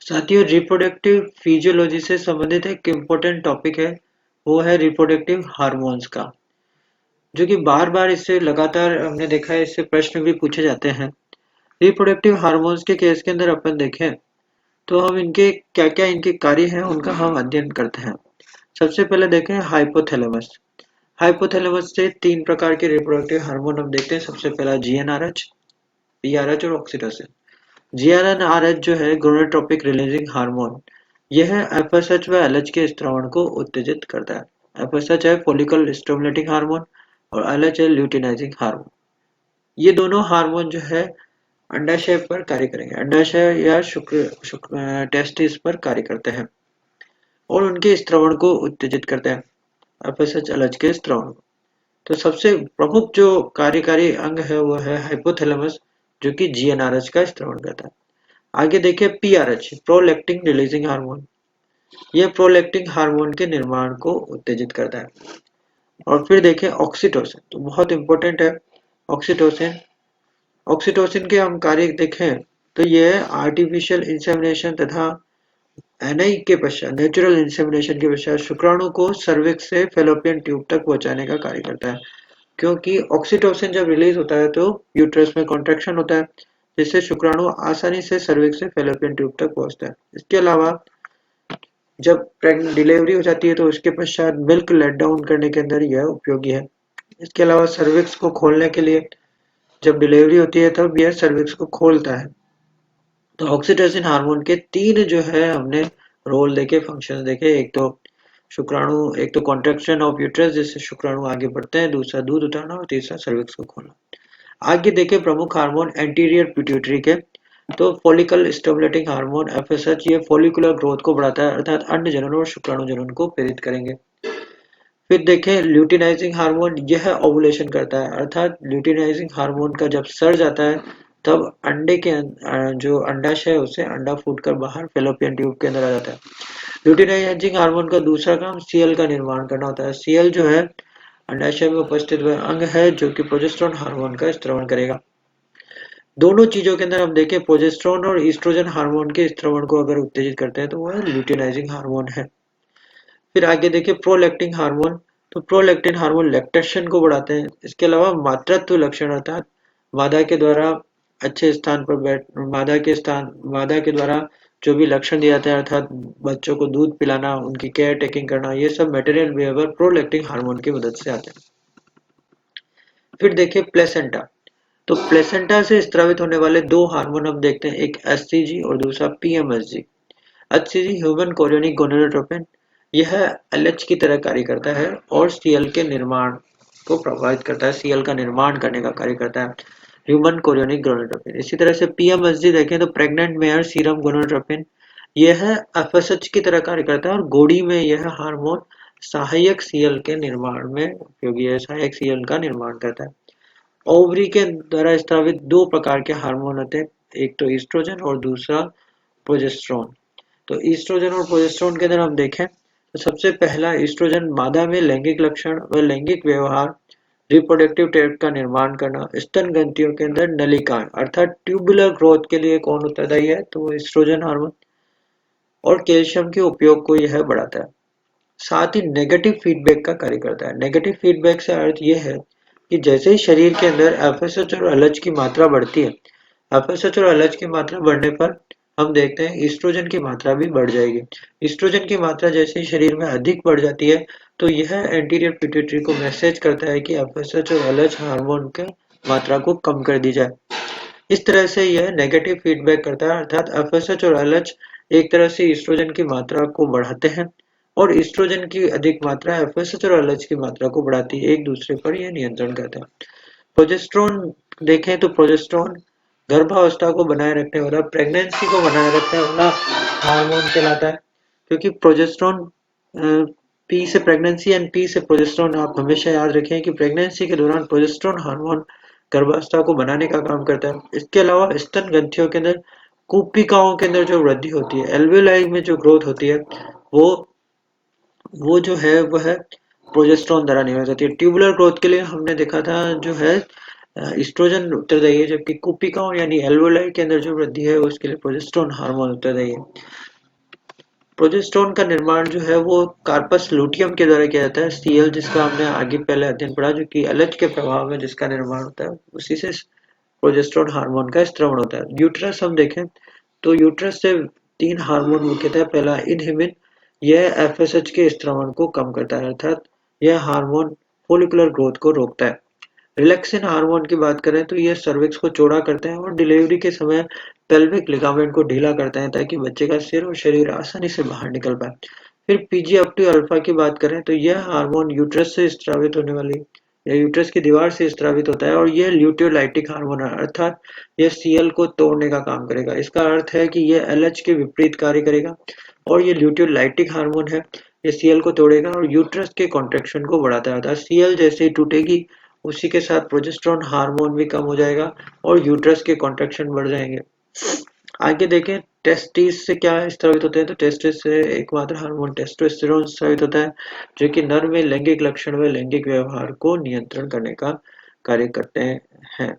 साथियों, reproductive physiology से संबंधित एक इम्पोर्टेंट टॉपिक है, वो है रिप्रोडक्टिव हार्मोन्स का, जो कि बार बार इससे लगातार हमने देखा है, इससे प्रश्न भी पूछे जाते हैं। रिप्रोडक्टिव हार्मोन्स के केस के अंदर अपन देखें तो हम इनके क्या क्या इनके कार्य हैं उनका हम अध्ययन करते हैं। सबसे पहले देखें हाइपोथैलेमस। हाइपोथैलेमस से तीन प्रकार के रिप्रोडक्टिव हार्मोन हम देखते हैं। सबसे पहला जीएनआरएच, पीआरएच और ऑक्सीटोसिन। जीआरएनआरएच जो है गोनेटोट्रोपिक रिलीजिंग हार्मोन, यह एफएसएच व एलएच के स्त्रावण को उत्तेजित करता है। एफएसएच है फॉलिकल स्टिमुलेटिंग हार्मोन और एलएच है ल्यूटिनाइजिंग हार्मोन। ये दोनों हार्मोन जो है अंडाशय पर कार्य करेंगे, अंडाशय या शुक्र टेस्टिस पर कार्य करते हैं और उनके स्त्रावण को उत्तेजित करते हैं, एफएसएच एलएच के स्त्रावण को। तो सबसे प्रमुख जो कार्यकारी अंग है वो है हाइपोथैलेमस, जो कि जीएनआरएच का स्त्रावण करता है। आगे देखिए पीआरएच, प्रोलैक्टिन रिलीजिंग हार्मोन। यह प्रोलैक्टिन हार्मोन के निर्माण को उत्तेजित करता है। और फिर देखें ऑक्सीटोसिन, तो बहुत इंपॉर्टेंट है ऑक्सीटोसिन। ऑक्सीटोसिन के हम कार्य देखें तो यह आर्टिफिशियल इंसेमिनेशन तथा एनआई के पश्चात, नेचुरल इंसेमिनेशन के पश्चात शुक्राणु को सर्विक्स से फेलोपियन ट्यूब तक पहुंचाने का कार्य करता है। क्योंकि ऑक्सीटोसिन जब रिलीज होता है तो यूट्रस में कॉन्ट्रैक्शन होता है, जिससे शुक्राणु आसानी से सर्विक्स से फेलोपियन ट्यूब तक पहुंचता है। इसके अलावा जब प्रेग्नेंट डिलीवरी हो जाती है तो उसके पश्चात मिल्क लेट डाउन करने के अंदर यह उपयोगी है। इसके अलावा सर्विक्स को खोलने के लिए जब डिलीवरी होती है तब यह सर्विक्स को खोलता है। तो ऑक्सीटोसिन हार्मोन के तीन जो है हमने रोल देखे, फंक्शन देखे। एक तो कॉन्ट्रैक्शन ऑफ यूट्रस जिससे शुक्राणु आगे बढ़ते हैं, दूसरा दूध उठाना और तीसरा सर्विक्स को खोलना। आगे देखे प्रमुख हार्मोन एंटीरियर पिट्यूटरी के, तो फॉलिकल स्टिमुलेटिंग हार्मोन एफएसएच, ये फॉलिकुलर ग्रोथ को बढ़ाता है, अर्थात अंड जनन और शुक्राणु जनन को प्रेरित करेंगे। फिर देखें ल्यूटिनाइजिंग हार्मोन, यह ओवुलेशन करता है, अर्थात ल्यूटिनाइजिंग हार्मोन का जब सर्ज आता है तब अंडे के जो अंडाशय है उससे अंडा फूटकर बाहर फेलोपियन ट्यूब के अंदर आ जाता है। ल्यूटिनाइजिंग हार्मोन का दूसरा काम सीएल का निर्माण करना होता है। सीएल जो है अंडाशय में उपस्थित वह अंग है जो कि प्रोजेस्टेरोन हार्मोन का स्त्रवण करेगा। दोनों चीजों के अंदर हम देखें प्रोजेस्टेरोन और ईस्ट्रोजन हार्मोन के स्त्रवण को अगर उत्तेजित करते हैं तो वह ल्यूटिनाइजिंग हार्मोन है। फिर आगे देखिए प्रोलैक्टिन हार्मोन, तो प्रोलैक्टिन हार्मोन लैक्टेशन को बढ़ाते हैं। इसके अलावा मातृत्व लक्षण अर्थात मादा के द्वारा अच्छे स्थान पर मादा के द्वारा जो भी लक्षण दिए जाते हैं, अर्थात बच्चों को दूध पिलाना, उनकी केयर टेकिंग करना, ये सब मेटेरियल बिहेवियर प्रोलैक्टिन हार्मोन की मदद से आते हैं। फिर देखिए प्लेसेंटा, तो प्लेसेंटा से स्त्रावित होने वाले दो हार्मोन हम देखते हैं, एक एचसीजी और दूसरा PMSG. HCG human chorionic gonadotropin, यह एलएच की तरह कार्य करता है और सीएल के निर्माण को प्रभावित करता है, सीएल का निर्माण करने का कार्य करता है, ह्यूमन कोरियोनिक गोनेडोट्रोपिन। इसी तरह से पीएमएसजी देखें तो प्रेग्नेंट मेयर सीरम गोनेडोट्रोपिन, यह एफएसएच की तरह कार्य करता है और गोड़ी में यह हार्मोन सहायक सीएल के निर्माण में उपयोगी है, सहायक सीएल का निर्माण करता है। ओवरी के द्वारा स्त्रावित दो प्रकार के हार्मोन होते हैं, एक तो ईस्ट्रोजन और दूसरा प्रोजेस्टेरोन। तो ईस्ट्रोजन और प्रोजेस्टेरोन के अंदर हम देखें तो सबसे पहला ईस्ट्रोजन मादा में लैंगिक लक्षण व लैंगिक व्यवहार, रिप्रोडक्टिव ट्रैक्ट का निर्माण करना, स्तन ग्रंथियों के अंदर नलिकाएं अर्थात ट्यूबुलर ग्रोथ के लिए कौन उत्तरदायी है, तो ईस्ट्रोजन हार्मोन, और कैल्शियम के उपयोग को यह बढ़ाता है। साथ ही नेगेटिव फीडबैक का कार्य करता है। नेगेटिव फीडबैक से अर्थ यह है कि जैसे ही शरीर के अंदर एफएसएच और एलएच की मात्रा बढ़ती है, एफएसएच और एलएच की मात्रा बढ़ने पर हम देखते हैं ईस्ट्रोजन की मात्रा भी बढ़ जाएगी। ईस्ट्रोजन की मात्रा जैसे ही शरीर में अधिक बढ़ जाती है तो यह एंटीरियर पिट्यूटरी को मैसेज करता है कि एफएसएच और एलएच हार्मोन की मात्रा को कम कर दी जाए। इस तरह से यह नेगेटिव फीडबैक करता है, अर्थात एफएसएच और एलएच एक तरह से ईस्ट्रोजन की मात्रा को बढ़ाते हैं और ईस्ट्रोजन की अधिक मात्रा एफएसएच और एलएच की मात्रा को बढ़ाती है, एक दूसरे पर यह नियंत्रण करते हैं। प्रोजेस्टेरोन देखें तो प्रोजेस्टेरोन गर्भावस्था को बनाए रखने वाला, प्रेगनेंसी को बनाए रखने वाला हार्मोन कहलाता है, क्योंकि प्रोजेस्टेरोन पी से प्रेगनेंसी एंड पी से प्रोजेस्टेरोन। आप हमेशा याद रखें कि प्रेगनेंसी के दौरान प्रोजेस्टेरोन हार्मोन गर्भावस्था को बनाने का काम करता है। इसके अलावा स्तन ग्रंथियों के अंदर कूपिकाओं के अंदर जो वृद्धि होती है, एल्वेओलाई में जो ग्रोथ होती है, वो वो जो है वह प्रोजेस्टेरोन द्वारा नियमित होती है। ट्यूबुलर ग्रोथ के लिए हमने देखा था जो है एस्ट्रोजन उत्तरदायी है, जबकि कुपिकाओं यानी एल्वोलाई के अंदर जो वृद्धि है उसके लिए प्रोजेस्टेरोन हार्मोन उत्तरदायी है। प्रोजेस्टेरोन का निर्माण जो है वो कार्पस लुटियम के द्वारा किया जाता है, सीएल, जिसका हमने आगे पहले अध्ययन पढ़ा, जो कि एलएच के प्रभाव में जिसका निर्माण होता है, उसी से प्रोजेस्टेरोन हार्मोन का स्त्रवण होता है। यूट्रस हम देखें तो यूट्रस से तीन हार्मोन मुख्यतः, पहला इनहिबिन, यह एफएसएच के स्त्रवण को कम करता है, अर्थात यह हार्मोन फोलिकुलर ग्रोथ को रोकता है। रिलैक्सिन हार्मोन की बात करें तो यह सर्विक्स को चौड़ा करते हैं और डिलीवरी के समय पेल्विक लिगामेंट को ढीला करते हैं, ताकि बच्चे का सिर और शरीर आसानी से बाहर निकल पाए। फिर पीजीएफ2 अल्फा की बात करें तो यह हार्मोन यूट्रस से स्रावित होने वाली या यूट्रस की दीवार से स्रावित होता है, और यह ल्यूटियोलाइटिक हार्मोन है, अर्थात यह सीएल को तोड़ने का काम करेगा। इसका अर्थ है कि यह एलएच के विपरीत कार्य करेगा, और ये ल्यूटियोलाइटिक हार्मोन है, ये सीएल को तोड़ेगा और यूट्रस के कॉन्ट्रेक्शन को बढ़ाता है, अर्थात सीएल जैसे ही टूटेगी उसी के साथ प्रोजेस्टेरोन हार्मोन भी कम हो जाएगा और यूट्रस के कॉन्ट्रैक्शन बढ़ जाएंगे। आगे देखें टेस्टिस से क्या स्रावित होते हैं, तो टेस्टिस से एकमात्र हार्मोन टेस्टोस्टेरोन स्रावित होता है, जो कि नर में लैंगिक लक्षण व लैंगिक व्यवहार को नियंत्रण करने का कार्य करते हैं।